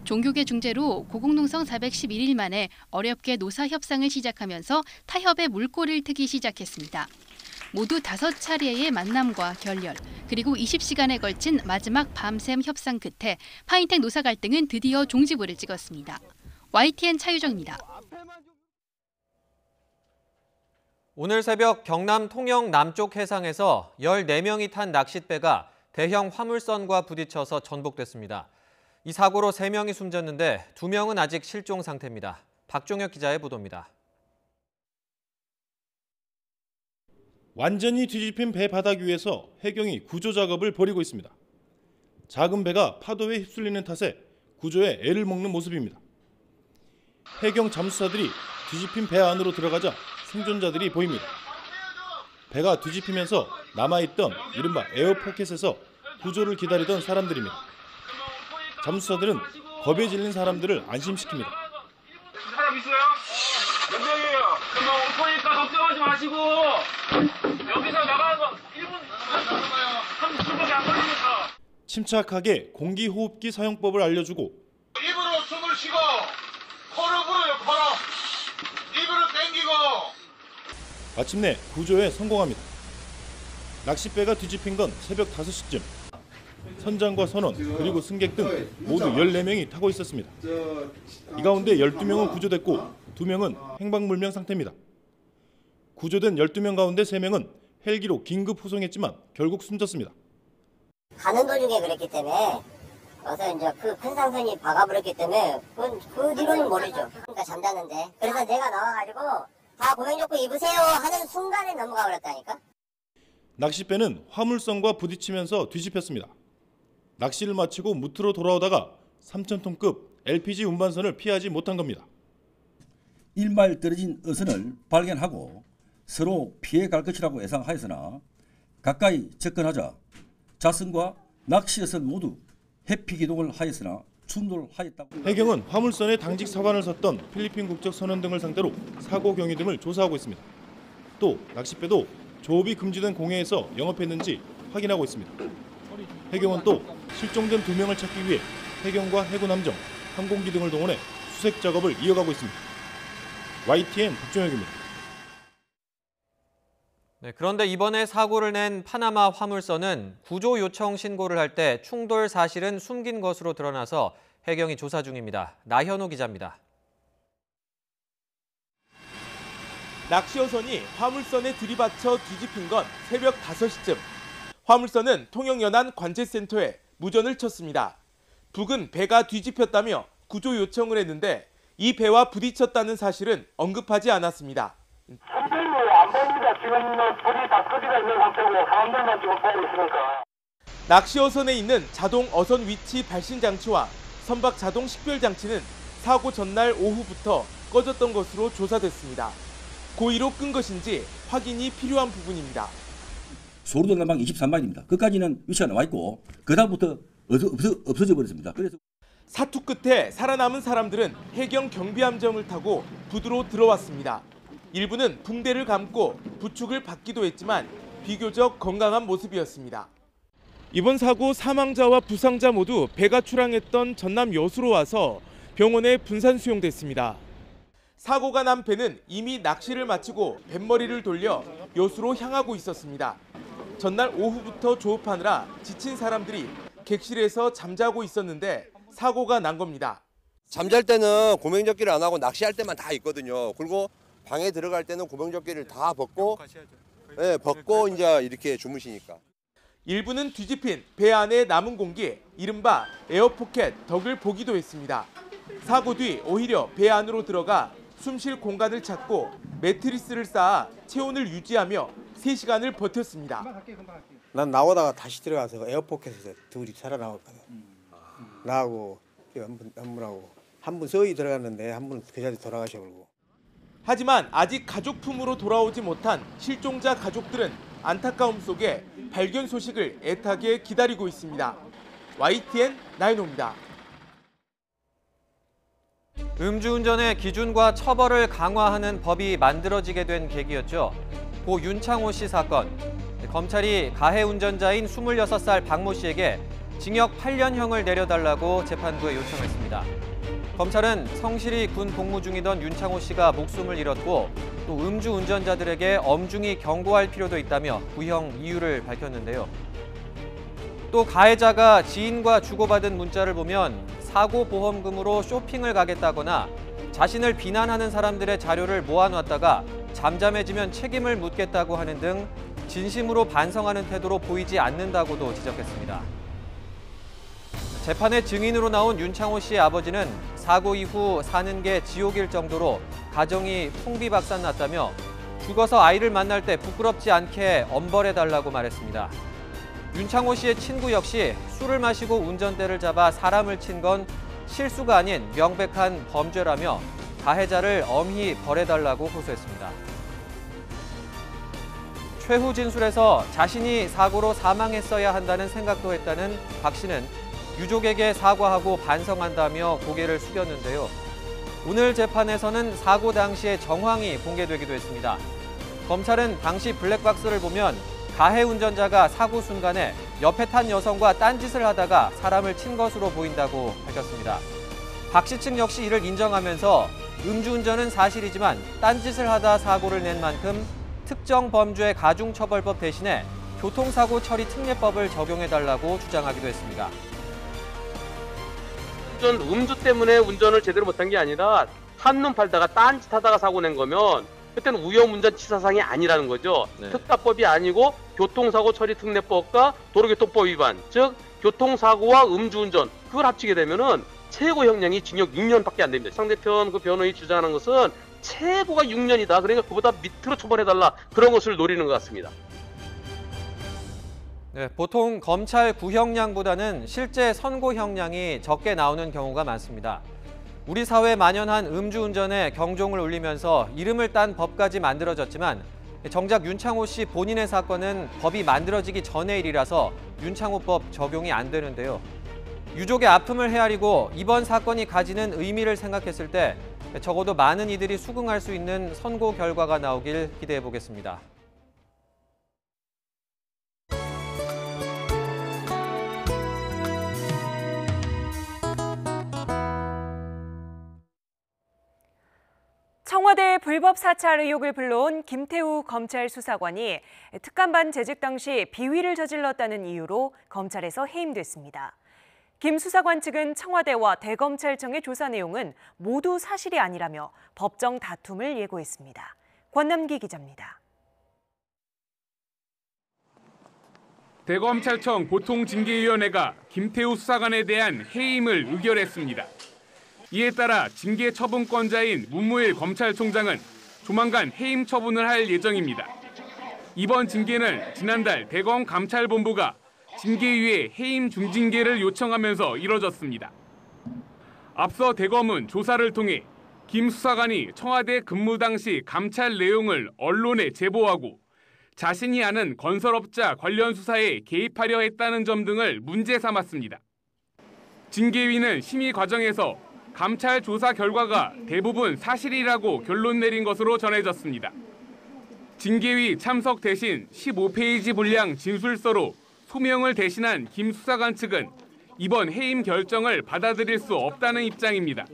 종교계 중재로 고공농성 411일 만에 어렵게 노사 협상을 시작하면서 타협의 물꼬를 트기 시작했습니다. 모두 5차례의 만남과 결렬, 그리고 20시간에 걸친 마지막 밤샘 협상 끝에 파인텍 노사 갈등은 드디어 종지부를 찍었습니다. YTN 차유정입니다. 오늘 새벽 경남 통영 남쪽 해상에서 14명이 탄 낚싯배가 대형 화물선과 부딪혀서 전복됐습니다. 이 사고로 3명이 숨졌는데 2명은 아직 실종 상태입니다. 박종혁 기자의 보도입니다. 완전히 뒤집힌 배 바닥 위에서 해경이 구조 작업을 벌이고 있습니다. 작은 배가 파도에 휩쓸리는 탓에 구조에 애를 먹는 모습입니다. 해경 잠수사들이 뒤집힌 배 안으로 들어가자 생존자들이 보입니다. 배가 뒤집히면서 남아있던 이른바 에어포켓에서 구조를 기다리던 사람들입니다. 잠수사들은 겁에 질린 사람들을 안심시킵니다. 사람 있어요? 몇 명이에요? 금방 올 거니까 걱정하지 마시고 여기서 나가서 1분 30초밖에 안 걸리니까. 침착하게 공기호흡기 사용법을 알려주고 입으로 숨을 쉬고 코로 불어요. 코로. 입으로 당기고. 마침내 구조에 성공합니다. 낚싯배가 뒤집힌 건 새벽 5시쯤. 선장과 선원 그리고 승객 등 모두 14명이 타고 있었습니다. 이 가운데 12명은 구조됐고 2명은 행방불명 상태입니다. 구조된 12명 가운데 3명은 헬기로 긴급 후송했지만 결국 숨졌습니다. 가는 도중에 그랬기 때문에 와서 이제 그 큰 상선이 박아버렸기 때문에 그 뒤로는 모르죠. 그러니까 잠자는데 그래서 내가 나와가지고 다 고명조끼 입으세요 하는 순간에 넘어가 버렸다니까. 낚싯배는 화물선과 부딪히면서 뒤집혔습니다. 낚시를 마치고 무트로 돌아오다가 3,000톤급 LPG 운반선을 피하지 못한 겁니다. 1마일 떨어진 어선을 발견하고 서로 피해갈 것이라고 예상하였으나 가까이 접근하자 자선과 낚시어선 모두 회피 기동을 하였으나 충돌하였다고. 해경은 화물선에 당직 사관을 섰던 필리핀 국적 선원 등을 상대로 사고 경위 등을 조사하고 있습니다. 또 낚싯배도 조업이 금지된 공해에서 영업했는지 확인하고 있습니다. 해경은 또 실종된 2명을 찾기 위해 해경과 해군함정, 항공기 등을 동원해 수색 작업을 이어가고 있습니다. YTN 박종혁입니다. 네, 그런데 이번에 사고를 낸 파나마 화물선은 구조 요청 신고를 할 때 충돌 사실은 숨긴 것으로 드러나서 해경이 조사 중입니다. 나현호 기자입니다. 낚시어선이 화물선에 들이받쳐 뒤집힌 건 새벽 5시쯤. 화물선은 통영연안 관제센터에 무전을 쳤습니다. 북은 배가 뒤집혔다며 구조 요청을 했는데 이 배와 부딪혔다는 사실은 언급하지 않았습니다. 안 보입니다. 지금 불이 다 끄지가 있는 상태고 사람들만 지금 보고 있으니까. 낚시어선에 있는 자동 어선 위치 발신 장치와 선박 자동 식별 장치는 사고 전날 오후부터 꺼졌던 것으로 조사됐습니다. 고의로 끈 것인지 확인이 필요한 부분입니다. 소로도 남방 23마일입니다. 그까지는 위치가 나와 있고 그다음부터 없어져 버렸습니다. 그래서 사투 끝에 살아남은 사람들은 해경 경비함정을 타고 부두로 들어왔습니다. 일부는 붕대를 감고 부축을 받기도 했지만 비교적 건강한 모습이었습니다. 이번 사고 사망자와 부상자 모두 배가 출항했던 전남 여수로 와서 병원에 분산 수용됐습니다. 사고가 난 배는 이미 낚시를 마치고 뱃머리를 돌려 여수로 향하고 있었습니다. 전날 오후부터 조업하느라 지친 사람들이 객실에서 잠자고 있었는데 사고가 난 겁니다. 잠잘 때는 고명조끼를 안 하고 낚시할 때만 다 있거든요. 그리고 방에 들어갈 때는 고명조끼를 다 벗고 이제 이렇게 주무시니까. 일부는 뒤집힌 배 안에 남은 공기, 이른바 에어포켓 덕을 보기도 했습니다. 사고 뒤 오히려 배 안으로 들어가 숨쉴 공간을 찾고 매트리스를 쌓아 체온을 유지하며 3시간을 버텼습니다. 난 나오다가 다시 들어가서 에어포켓에서 둘이 살아나왔거든. 나하고 한 분 서희 들어갔는데 한 분은 그 자리에 돌아가셔버리고. 하지만 아직 가족품으로 돌아오지 못한 실종자 가족들은 안타까움 속에 발견 소식을 애타게 기다리고 있습니다. YTN 나인호입니다. 음주운전의 기준과 처벌을 강화하는 법이 만들어지게 된 계기였죠. 고 윤창호 씨 사건. 검찰이 가해 운전자인 26살 박모 씨에게 징역 8년형을 내려달라고 재판부에 요청했습니다. 검찰은 성실히 군 복무 중이던 윤창호 씨가 목숨을 잃었고 또 음주운전자들에게 엄중히 경고할 필요도 있다며 구형 이유를 밝혔는데요. 또 가해자가 지인과 주고받은 문자를 보면 사고 보험금으로 쇼핑을 가겠다거나 자신을 비난하는 사람들의 자료를 모아놨다가 잠잠해지면 책임을 묻겠다고 하는 등 진심으로 반성하는 태도로 보이지 않는다고도 지적했습니다. 재판에 증인으로 나온 윤창호 씨의 아버지는 사고 이후 사는 게 지옥일 정도로 가정이 풍비박산났다며 죽어서 아이를 만날 때 부끄럽지 않게 엄벌해달라고 말했습니다. 윤창호 씨의 친구 역시 술을 마시고 운전대를 잡아 사람을 친 건 실수가 아닌 명백한 범죄라며 가해자를 엄히 벌해달라고 호소했습니다. 최후 진술에서 자신이 사고로 사망했어야 한다는 생각도 했다는 박 씨는 유족에게 사과하고 반성한다며 고개를 숙였는데요. 오늘 재판에서는 사고 당시의 정황이 공개되기도 했습니다. 검찰은 당시 블랙박스를 보면 가해 운전자가 사고 순간에 옆에 탄 여성과 딴짓을 하다가 사람을 친 것으로 보인다고 밝혔습니다. 박 씨 측 역시 이를 인정하면서 음주운전은 사실이지만 딴짓을 하다 사고를 낸 만큼 특정 범죄 가중처벌법 대신에 교통사고 처리 특례법을 적용해달라고 주장하기도 했습니다. 음주 때문에 운전을 제대로 못한 게 아니라 한눈 팔다가 딴짓하다가 사고 낸 거면 그때는 위험운전치사상이 아니라는 거죠. 네. 특가법이 아니고 교통사고 처리 특례법과 도로교통법 위반, 즉 교통사고와 음주운전 그걸 합치게 되면은 최고 형량이 징역 6년밖에 안 됩니다. 상대편 그 변호인이 주장하는 것은 최고가 6년이다. 그러니까 그보다 밑으로 처벌해달라 그런 것을 노리는 것 같습니다. 네, 보통 검찰 구형량보다는 실제 선고 형량이 적게 나오는 경우가 많습니다. 우리 사회에 만연한 음주운전에 경종을 울리면서 이름을 딴 법까지 만들어졌지만 정작 윤창호 씨 본인의 사건은 법이 만들어지기 전의 일이라서 윤창호법 적용이 안 되는데요. 유족의 아픔을 헤아리고 이번 사건이 가지는 의미를 생각했을 때 적어도 많은 이들이 수긍할 수 있는 선고 결과가 나오길 기대해 보겠습니다. 청와대 불법 사찰 의혹을 불러온 김태우 검찰 수사관이 특감반 재직 당시 비위를 저질렀다는 이유로 검찰에서 해임됐습니다. 김 수사관 측은 청와대와 대검찰청의 조사 내용은 모두 사실이 아니라며 법정 다툼을 예고했습니다. 권남기 기자입니다. 대검찰청 보통징계위원회가 김태우 수사관에 대한 해임을 의결했습니다. 이에 따라 징계 처분권자인 문무일 검찰총장은 조만간 해임 처분을 할 예정입니다. 이번 징계는 지난달 대검 감찰본부가 징계위에 해임 중징계를 요청하면서 이뤄졌습니다. 앞서 대검은 조사를 통해 김 수사관이 청와대 근무 당시 감찰 내용을 언론에 제보하고 자신이 아는 건설업자 관련 수사에 개입하려 했다는 점 등을 문제 삼았습니다. 징계위는 심의 과정에서 감찰 조사 결과가 대부분 사실이라고 결론 내린 것으로 전해졌습니다. 징계위 참석 대신 15페이지 분량 진술서로 소명을 대신한 김 수사관 측은 이번 해임 결정을 받아들일 수 없다는 입장입니다.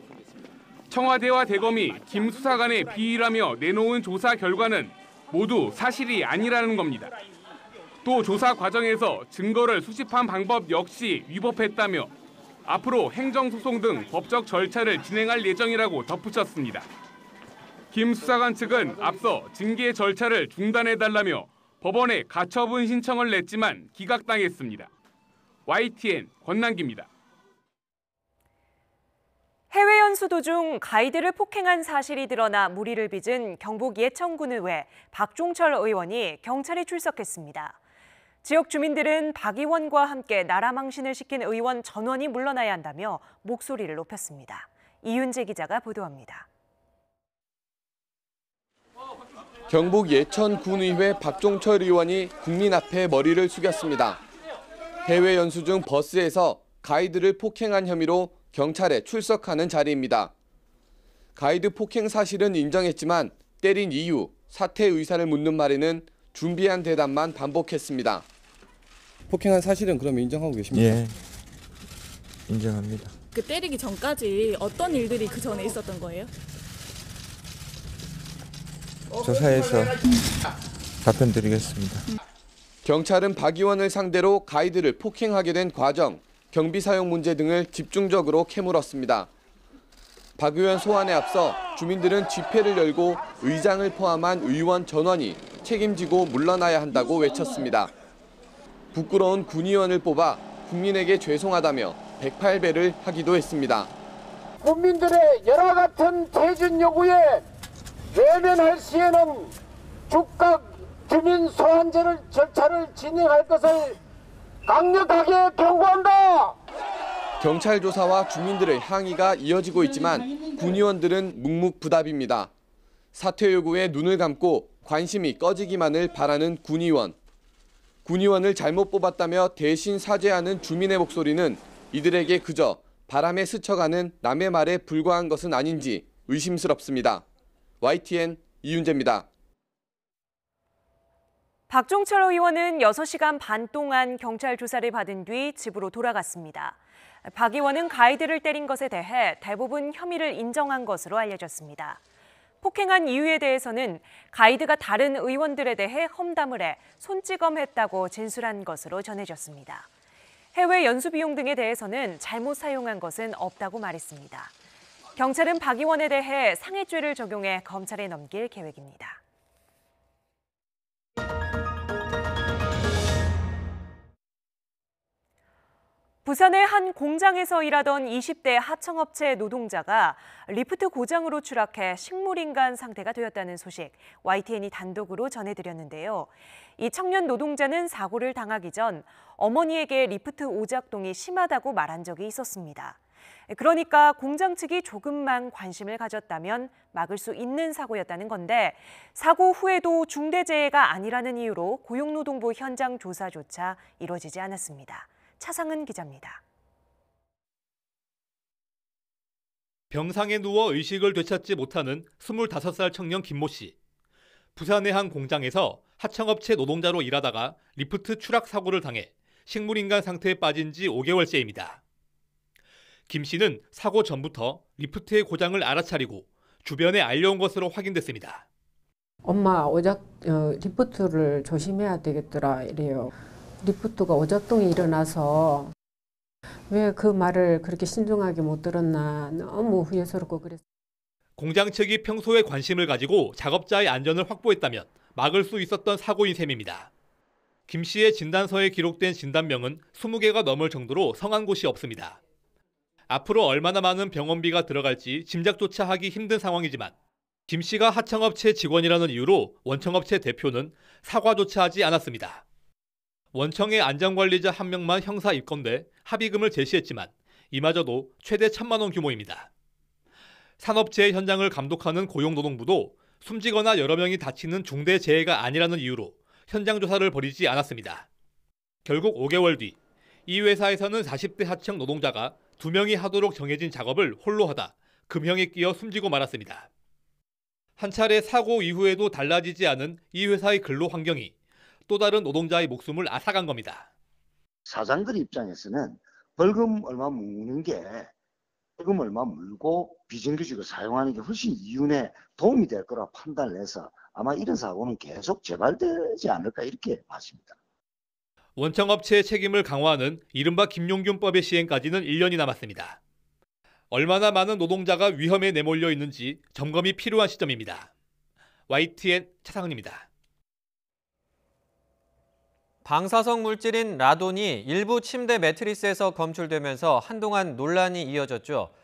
청와대와 대검이 김 수사관의 비위라며 내놓은 조사 결과는 모두 사실이 아니라는 겁니다. 또 조사 과정에서 증거를 수집한 방법 역시 위법했다며 앞으로 행정소송 등 법적 절차를 진행할 예정이라고 덧붙였습니다. 김 수사관 측은 앞서 징계 절차를 중단해달라며 법원에 가처분 신청을 냈지만 기각당했습니다. YTN 권남기입니다. 해외 연수 도중 가이드를 폭행한 사실이 드러나 물의를 빚은 경북 예천군의회 박종철 의원이 경찰에 출석했습니다. 지역 주민들은 박 의원과 함께 나라 망신을 시킨 의원 전원이 물러나야 한다며 목소리를 높였습니다. 이윤재 기자가 보도합니다. 경북 예천군의회 박종철 의원이 국민 앞에 머리를 숙였습니다. 해외 연수 중 버스에서 가이드를 폭행한 혐의로 경찰에 출석하는 자리입니다. 가이드 폭행 사실은 인정했지만 때린 이유, 사퇴 의사를 묻는 말에는 준비한 대답만 반복했습니다. 폭행한 사실은 그럼 인정하고 계십니까? 예, 인정합니다. 그 때리기 전까지 어떤 일들이 그 전에 있었던 거예요? 조사해서 답변드리겠습니다. 경찰은 박 의원을 상대로 가이드를 폭행하게 된 과정, 경비 사용 문제 등을 집중적으로 캐물었습니다. 박 의원 소환에 앞서 주민들은 집회를 열고 의장을 포함한 의원 전원이 책임지고 물러나야 한다고 외쳤습니다. 부끄러운 군의원을 뽑아 국민에게 죄송하다며 108배를 하기도 했습니다. 국민들의 여러 같은 퇴진 요구에 외면할 시에는 즉각 주민 소환제를 절차를 진행할 것을 강력하게 경고한다. 경찰 조사와 주민들의 항의가 이어지고 있지만 군의원들은 묵묵부답입니다. 사퇴 요구에 눈을 감고 관심이 꺼지기만을 바라는 군의원. 군의원을 잘못 뽑았다며 대신 사죄하는 주민의 목소리는 이들에게 그저 바람에 스쳐가는 남의 말에 불과한 것은 아닌지 의심스럽습니다. YTN 이윤재입니다. 박종철 의원은 6시간 반 동안 경찰 조사를 받은 뒤 집으로 돌아갔습니다. 박 의원은 가이드를 때린 것에 대해 대부분 혐의를 인정한 것으로 알려졌습니다. 폭행한 이유에 대해서는 가이드가 다른 의원들에 대해 험담을 해 손찌검했다고 진술한 것으로 전해졌습니다. 해외 연수 비용 등에 대해서는 잘못 사용한 것은 없다고 말했습니다. 경찰은 박 의원에 대해 상해죄를 적용해 검찰에 넘길 계획입니다. 부산의 한 공장에서 일하던 20대 하청업체 노동자가 리프트 고장으로 추락해 식물인간 상태가 되었다는 소식 YTN이 단독으로 전해드렸는데요. 이 청년 노동자는 사고를 당하기 전 어머니에게 리프트 오작동이 심하다고 말한 적이 있었습니다. 그러니까 공장 측이 조금만 관심을 가졌다면 막을 수 있는 사고였다는 건데 사고 후에도 중대재해가 아니라는 이유로 고용노동부 현장 조사조차 이루어지지 않았습니다. 차상은 기자입니다. 병상에 누워 의식을 되찾지 못하는 25살 청년 김모 씨. 부산의 한 공장에서 하청업체 노동자로 일하다가 리프트 추락 사고를 당해 식물인간 상태에 빠진 지 5개월째입니다. 김 씨는 사고 전부터 리프트의 고장을 알아차리고 주변에 알려온 것으로 확인됐습니다. 엄마 리프트를 조심해야 되겠더라 이래요. 리프트가 오작동이 일어나서 왜 그 말을 그렇게 신중하게 못 들었나 너무 후회스럽고 그랬어요. 공장 측이 평소에 관심을 가지고 작업자의 안전을 확보했다면 막을 수 있었던 사고인 셈입니다. 김 씨의 진단서에 기록된 진단명은 20개가 넘을 정도로 성한 곳이 없습니다. 앞으로 얼마나 많은 병원비가 들어갈지 짐작조차 하기 힘든 상황이지만 김 씨가 하청업체 직원이라는 이유로 원청업체 대표는 사과조차 하지 않았습니다. 원청의 안전관리자 1명만 형사 입건돼 합의금을 제시했지만 이마저도 최대 1,000만 원 규모입니다. 산업재해 현장을 감독하는 고용노동부도 숨지거나 여러 명이 다치는 중대재해가 아니라는 이유로 현장 조사를 벌이지 않았습니다. 결국 5개월 뒤 이 회사에서는 40대 하청 노동자가 2명이 하도록 정해진 작업을 홀로 하다 금형에 끼어 숨지고 말았습니다. 한 차례 사고 이후에도 달라지지 않은 이 회사의 근로 환경이 또 다른 노동자의 목숨을 앗아간 겁니다. 사장들 입장에서는 벌금 얼마 묻는 게 벌금 얼마 물고 비정규직을 사용하는 게 훨씬 이윤에 도움이 될 거라 판단을 해서 아마 이런 사고는 계속 재발되지 않을까 이렇게 봤습니다. 원청업체의 책임을 강화하는 이른바 김용균법의 시행까지는 1년이 남았습니다. 얼마나 많은 노동자가 위험에 내몰려 있는지 점검이 필요한 시점입니다. YTN 차상은입니다. 방사성 물질인 라돈이 일부 침대 매트리스에서 검출되면서 한동안 논란이 이어졌죠.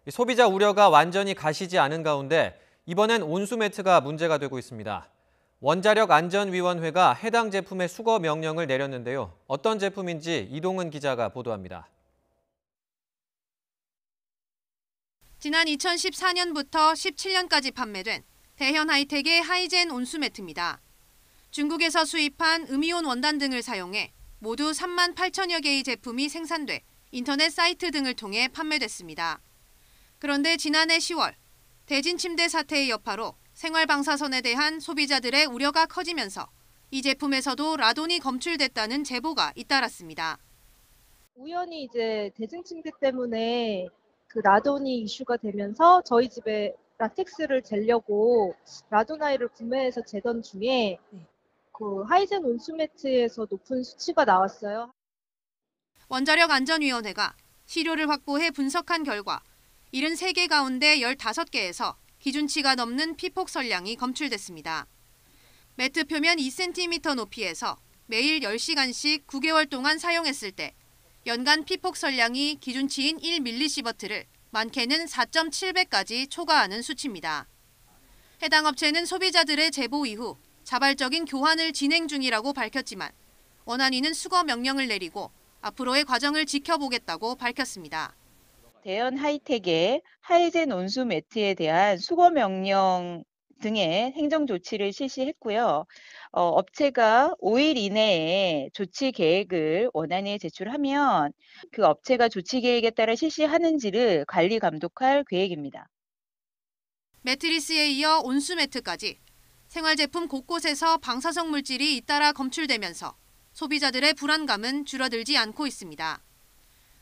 소비자 우려가 완전히 가시지 않은 가운데 이번엔 온수 매트가 문제가 되고 있습니다. 원자력안전위원회가 해당 제품의 수거 명령을 내렸는데요. 어떤 제품인지 이동은 기자가 보도합니다. 지난 2014년부터 17년까지 판매된 대현 하이텍의 하이젠 온수 매트입니다. 중국에서 수입한 음이온 원단 등을 사용해 모두 3만 8천여 개의 제품이 생산돼 인터넷 사이트 등을 통해 판매됐습니다. 그런데 지난해 10월 대진 침대 사태의 여파로 생활 방사선에 대한 소비자들의 우려가 커지면서 이 제품에서도 라돈이 검출됐다는 제보가 잇따랐습니다. 우연히 이제 대진 침대 때문에 그 라돈이 이슈가 되면서 저희 집에 라텍스를 재려고 라도나이를 구매해서 재던 중에 그 하이젠 온수 매트에서 높은 수치가 나왔어요. 원자력안전위원회가 시료를 확보해 분석한 결과 73개 가운데 15개에서 기준치가 넘는 피폭 설량이 검출됐습니다. 매트 표면 2cm 높이에서 매일 10시간씩 9개월 동안 사용했을 때 연간 피폭 설량이 기준치인 1mS를 많게는 4.7배까지 초과하는 수치입니다. 해당 업체는 소비자들의 제보 이후 자발적인 교환을 진행 중이라고 밝혔지만 원안위는 수거 명령을 내리고 앞으로의 과정을 지켜보겠다고 밝혔습니다. 대현 하이텍의 하이젠 온수 매트에 대한 수거 명령 등의 행정 조치를 실시했고요. 업체가 5일 이내에 조치 계획을 원안위에 제출하면 그 업체가 조치 계획에 따라 실시하는지를 관리 감독할 계획입니다. 매트리스에 이어 온수 매트까지 생활제품 곳곳에서 방사성 물질이 잇따라 검출되면서 소비자들의 불안감은 줄어들지 않고 있습니다.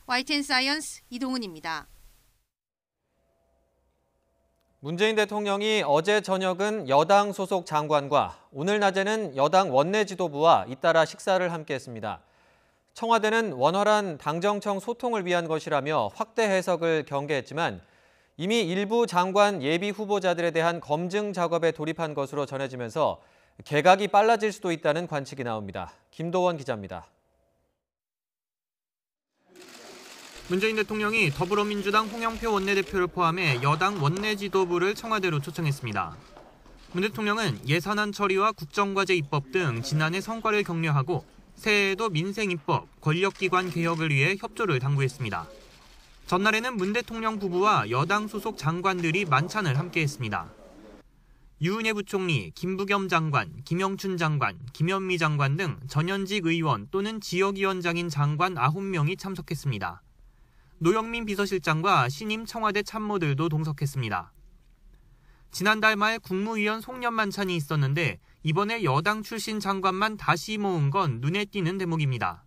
YTN 사이언스 이동은입니다. 문재인 대통령이 어제 저녁은 여당 소속 장관과 오늘 낮에는 여당 원내 지도부와 잇따라 식사를 함께했습니다. 청와대는 원활한 당정청 소통을 위한 것이라며 확대 해석을 경계했지만 이미 일부 장관 예비 후보자들에 대한 검증 작업에 돌입한 것으로 전해지면서 개각이 빨라질 수도 있다는 관측이 나옵니다. 김도원 기자입니다. 문재인 대통령이 더불어민주당 홍영표 원내대표를 포함해 여당 원내 지도부를 청와대로 초청했습니다. 문 대통령은 예산안 처리와 국정과제 입법 등 지난해 성과를 격려하고 새해에도 민생 입법, 권력기관 개혁을 위해 협조를 당부했습니다. 전날에는 문 대통령 부부와 여당 소속 장관들이 만찬을 함께했습니다. 유은혜 부총리, 김부겸 장관, 김영춘 장관, 김현미 장관 등 전현직 의원 또는 지역위원장인 장관 9명이 참석했습니다. 노영민 비서실장과 신임 청와대 참모들도 동석했습니다. 지난달 말 국무위원 송년 만찬이 있었는데 이번에 여당 출신 장관만 다시 모은 건 눈에 띄는 대목입니다.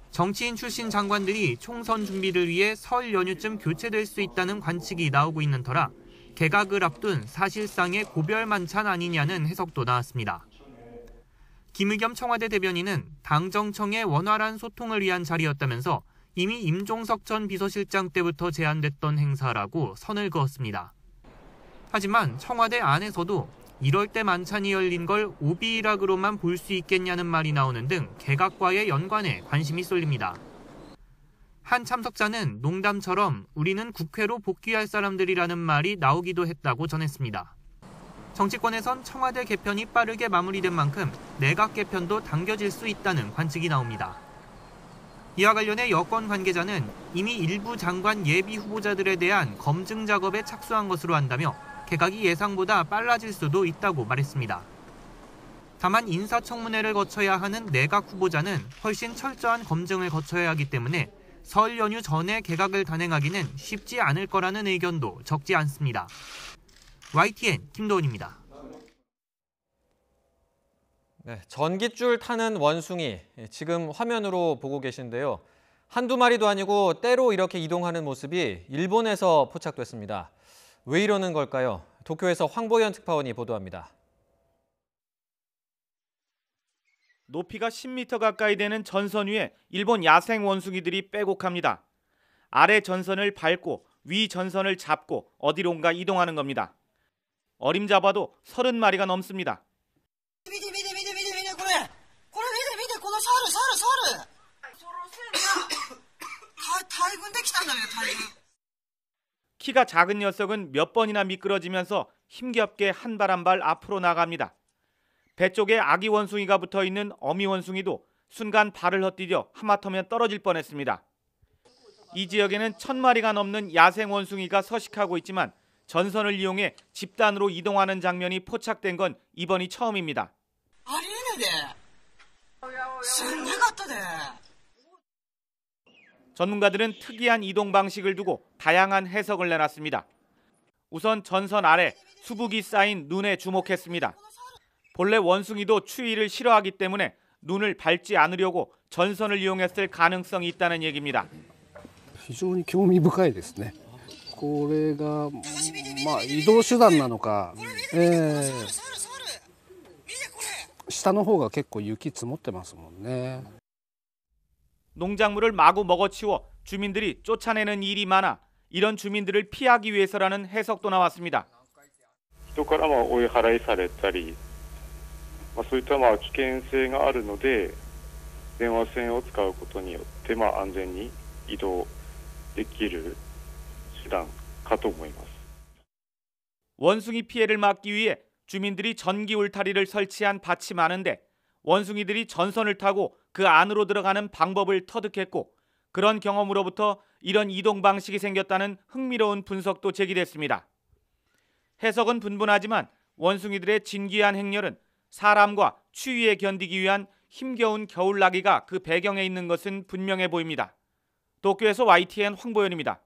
정치인 출신 장관들이 총선 준비를 위해 설 연휴쯤 교체될 수 있다는 관측이 나오고 있는 터라 개각을 앞둔 사실상의 고별 만찬 아니냐는 해석도 나왔습니다. 김의겸 청와대 대변인은 당정청의 원활한 소통을 위한 자리였다면서 이미 임종석 전 비서실장 때부터 제안됐던 행사라고 선을 그었습니다. 하지만 청와대 안에서도 이럴 때 만찬이 열린 걸 오비일학으로만 볼 수 있겠냐는 말이 나오는 등 개각과의 연관에 관심이 쏠립니다. 한 참석자는 농담처럼 우리는 국회로 복귀할 사람들이라는 말이 나오기도 했다고 전했습니다. 정치권에선 청와대 개편이 빠르게 마무리된 만큼 내각 개편도 당겨질 수 있다는 관측이 나옵니다. 이와 관련해 여권 관계자는 이미 일부 장관 예비 후보자들에 대한 검증 작업에 착수한 것으로 안다며 개각이 예상보다 빨라질 수도 있다고 말했습니다. 다만 인사청문회를 거쳐야 하는 내각 후보자는 훨씬 철저한 검증을 거쳐야 하기 때문에 설 연휴 전에 개각을 단행하기는 쉽지 않을 거라는 의견도 적지 않습니다. YTN 김도훈입니다. 네, 전깃줄 타는 원숭이 지금 화면으로 보고 계신데요. 한두 마리도 아니고 때로 이렇게 이동하는 모습이 일본에서 포착됐습니다. 왜 이러는 걸까요? 도쿄에서 황보현 특파원이 보도합니다. 높이가 10m 가까이 되는 전선 위에 일본 야생 원숭이들이 빼곡합니다. 아래 전선을 밟고 위 전선을 잡고 어디론가 이동하는 겁니다. 어림잡아도 30마리가 넘습니다. 키가 작은 녀석은 몇 번이나 미끄러지면서 힘겹게 한 발 한 발 앞으로 나갑니다. 배 쪽에 아기 원숭이가 붙어있는 어미 원숭이도 순간 발을 헛디뎌 하마터면 떨어질 뻔했습니다. 이 지역에는 1000마리가 넘는 야생 원숭이가 서식하고 있지만 전선을 이용해 집단으로 이동하는 장면이 포착된 건 이번이 처음입니다. 전문가들은 특이한 이동 방식을 두고 다양한 해석을 내놨습니다. 우선 전선 아래 수북이 쌓인 눈에 주목했습니다. 본래 원숭이도 추위를 싫어하기 때문에 눈을 밟지 않으려고 전선을 이용했을 가능성이 있다는 얘기입니다. 非常に興味深いですね。これが移動手段なのか、下の方が結構雪積もってますもんね。 농작물을 마구 먹어치워 주민들이 쫓아내는 일이 많아 이런 주민들을 피하기 위해서라는 해석도 나왔습니다. 人から追い払いされたり、そういった危険性があるので電話線を使うことによって安全に移動できる手段かと思います. 원숭이 피해를 막기 위해 주민들이 전기 울타리를 설치한 밭이 많은데 원숭이들이 전선을 타고 그 안으로 들어가는 방법을 터득했고 그런 경험으로부터 이런 이동 방식이 생겼다는 흥미로운 분석도 제기됐습니다. 해석은 분분하지만 원숭이들의 진귀한 행렬은 사람과 추위에 견디기 위한 힘겨운 겨울나기가 그 배경에 있는 것은 분명해 보입니다. 도쿄에서 YTN 황보현입니다.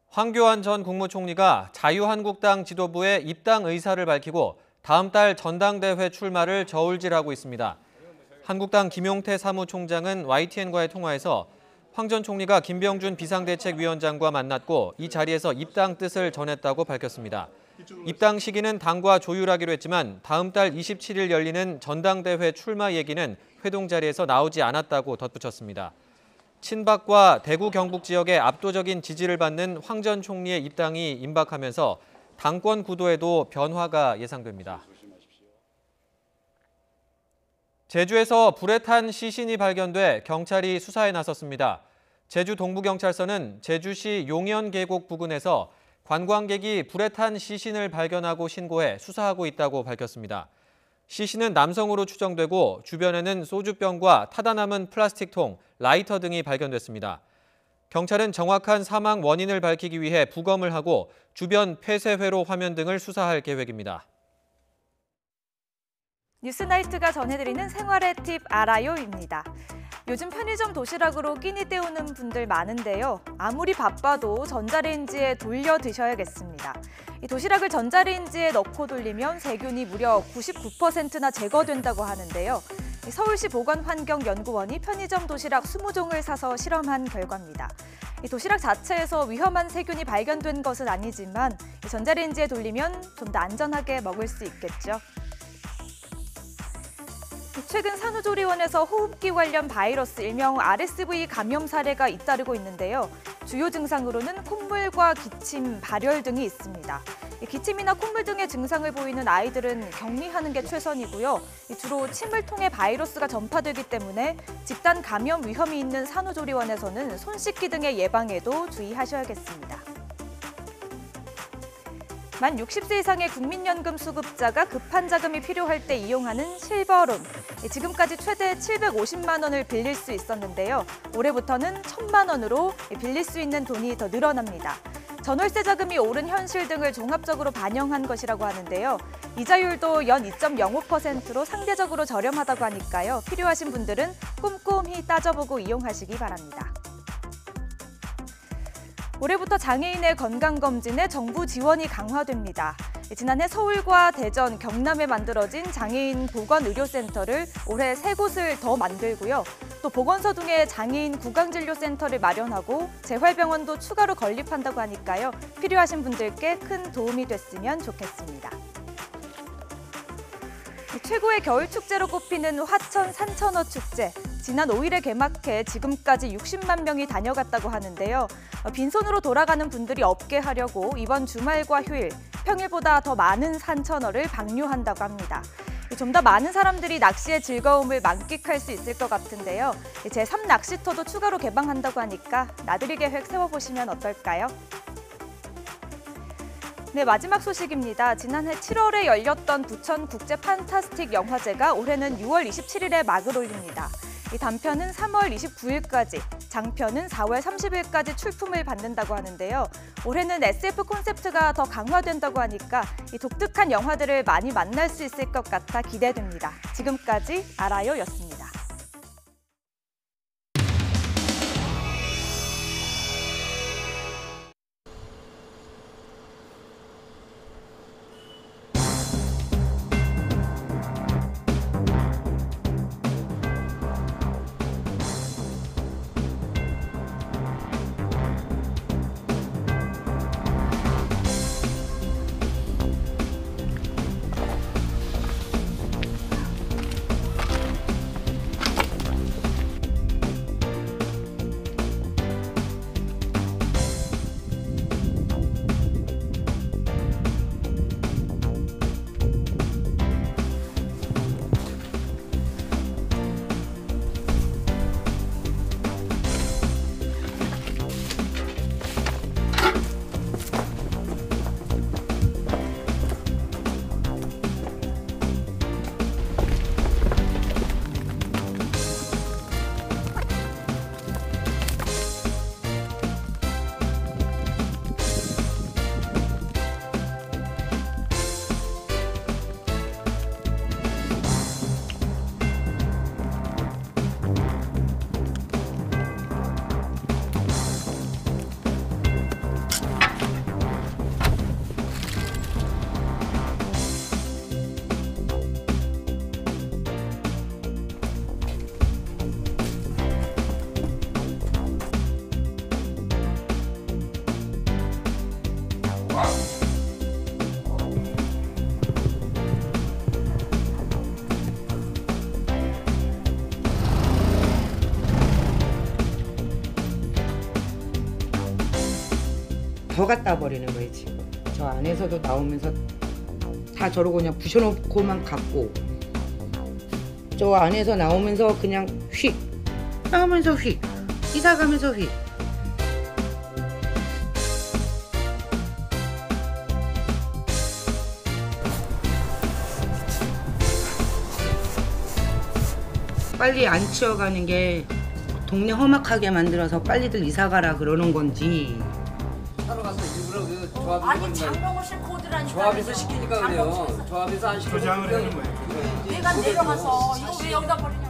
황교안 전 국무총리가 자유한국당 지도부에 입당 의사를 밝히고 다음 달 전당대회 출마를 저울질하고 있습니다. 한국당 김용태 사무총장은 YTN과의 통화에서 황 전 총리가 김병준 비상대책위원장과 만났고 이 자리에서 입당 뜻을 전했다고 밝혔습니다. 입당 시기는 당과 조율하기로 했지만 다음 달 27일 열리는 전당대회 출마 얘기는 회동 자리에서 나오지 않았다고 덧붙였습니다. 친박과 대구 경북 지역의 압도적인 지지를 받는 황 전 총리의 입당이 임박하면서 당권 구도에도 변화가 예상됩니다. 제주에서 불에 탄 시신이 발견돼 경찰이 수사에 나섰습니다. 제주 동부경찰서는 제주시 용연 계곡 부근에서 관광객이 불에 탄 시신을 발견하고 신고해 수사하고 있다고 밝혔습니다. 시신은 남성으로 추정되고 주변에는 소주병과 타다 남은 플라스틱통, 라이터 등이 발견됐습니다. 경찰은 정확한 사망 원인을 밝히기 위해 부검을 하고 주변 폐쇄회로 화면 등을 수사할 계획입니다. 뉴스나이트가 전해드리는 생활의 팁 알아요입니다. 요즘 편의점 도시락으로 끼니 때우는 분들 많은데요. 아무리 바빠도 전자레인지에 돌려 드셔야겠습니다. 이 도시락을 전자레인지에 넣고 돌리면 세균이 무려 99%나 제거된다고 하는데요. 서울시 보건환경연구원이 편의점 도시락 20종을 사서 실험한 결과입니다. 이 도시락 자체에서 위험한 세균이 발견된 것은 아니지만 전자레인지에 돌리면 좀 더 안전하게 먹을 수 있겠죠. 최근 산후조리원에서 호흡기 관련 바이러스 일명 RSV 감염 사례가 잇따르고 있는데요. 주요 증상으로는 콧물과 기침, 발열 등이 있습니다. 기침이나 콧물 등의 증상을 보이는 아이들은 격리하는 게 최선이고요. 주로 침을 통해 바이러스가 전파되기 때문에 집단 감염 위험이 있는 산후조리원에서는 손 씻기 등의 예방에도 주의하셔야겠습니다. 만 60세 이상의 국민연금 수급자가 급한 자금이 필요할 때 이용하는 실버론. 지금까지 최대 750만 원을 빌릴 수 있었는데요. 올해부터는 1,000만 원으로 빌릴 수 있는 돈이 더 늘어납니다. 전월세 자금이 오른 현실 등을 종합적으로 반영한 것이라고 하는데요. 이자율도 연 2.05%로 상대적으로 저렴하다고 하니까요. 필요하신 분들은 꼼꼼히 따져보고 이용하시기 바랍니다. 올해부터 장애인의 건강검진에 정부 지원이 강화됩니다. 지난해 서울과 대전, 경남에 만들어진 장애인 보건의료센터를 올해 3곳을 더 만들고요. 또 보건소 등의 장애인 구강진료센터를 마련하고 재활병원도 추가로 건립한다고 하니까요. 필요하신 분들께 큰 도움이 됐으면 좋겠습니다. 최고의 겨울 축제로 꼽히는 화천 산천어 축제. 지난 5일에 개막해 지금까지 60만 명이 다녀갔다고 하는데요. 빈손으로 돌아가는 분들이 없게 하려고 이번 주말과 휴일, 평일보다 더 많은 산천어를 방류한다고 합니다. 좀 더 많은 사람들이 낚시의 즐거움을 만끽할 수 있을 것 같은데요. 제3 낚시터도 추가로 개방한다고 하니까 나들이 계획 세워보시면 어떨까요? 네, 마지막 소식입니다. 지난해 7월에 열렸던 부천 국제 판타스틱 영화제가 올해는 6월 27일에 막을 올립니다. 이 단편은 3월 29일까지, 장편은 4월 30일까지 출품을 받는다고 하는데요. 올해는 SF 콘셉트가 더 강화된다고 하니까 이 독특한 영화들을 많이 만날 수 있을 것 같아 기대됩니다. 지금까지 알아요였습니다. 더 갖다 버리는 거예요 지금. 저 안에서도 나오면서 다 저러고 그냥 부셔놓고만 갔고, 저 안에서 나오면서 그냥 휙 나오면서 휙 이사 가면서 휙. 빨리 안 치워가는 게 동네 험악하게 만들어서 빨리들 이사 가라 그러는 건지. 하러 가서 일부러 그 조합 아니 장롱을 싣고 오더라니까. 조합에서 시키니까 그래요. 조합에서 안 시키면 조장을 하는 거예요. 내가 내려가서 이거 왜 여기다 버리냐.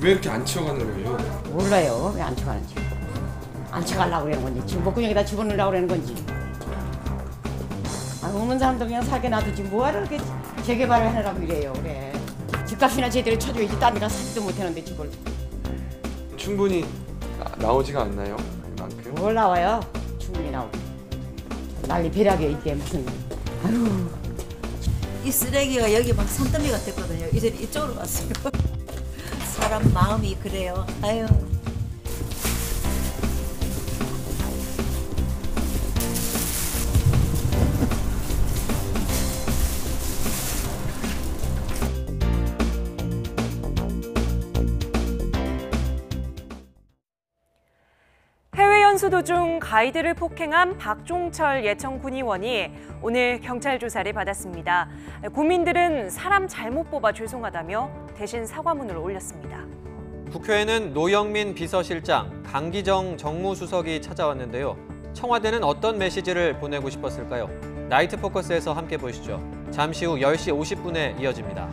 왜 이렇게 안 치워가는 거예요? 몰라요. 왜 안 치워가는지. 안 치워가려고 그러는 건지, 지금 목구멍에다 집어넣으려고 그러는 건지. 없는 사람도 그냥 살게 놔두지 뭐하러 그렇게 재개발을 하느라고 이래요. 그래. 집값이나 제대로 쳐줘야지. 딴 데 가서 사지도 못하는데 집을. 충분히 나오지가 않나요? 그만큼? 뭘 나와요? 충분히 나오고. 난리 배락이야 이게 무슨. 아유. 이 쓰레기가 여기 막 산더미가 됐거든요. 이들이 이쪽으로 왔어요. 사람 마음이 그래요. 아유. 해외 연수 도중 가이드를 폭행한 박종철 예천 군의원이 오늘 경찰 조사를 받았습니다. 국민들은 사람 잘못 뽑아 죄송하다며 대신 사과문을 올렸습니다. 국회에는 노영민 비서실장, 강기정 정무수석이 찾아왔는데요. 청와대는 어떤 메시지를 보내고 싶었을까요? 나이트 포커스에서 함께 보시죠. 잠시 후 10시 50분에 이어집니다.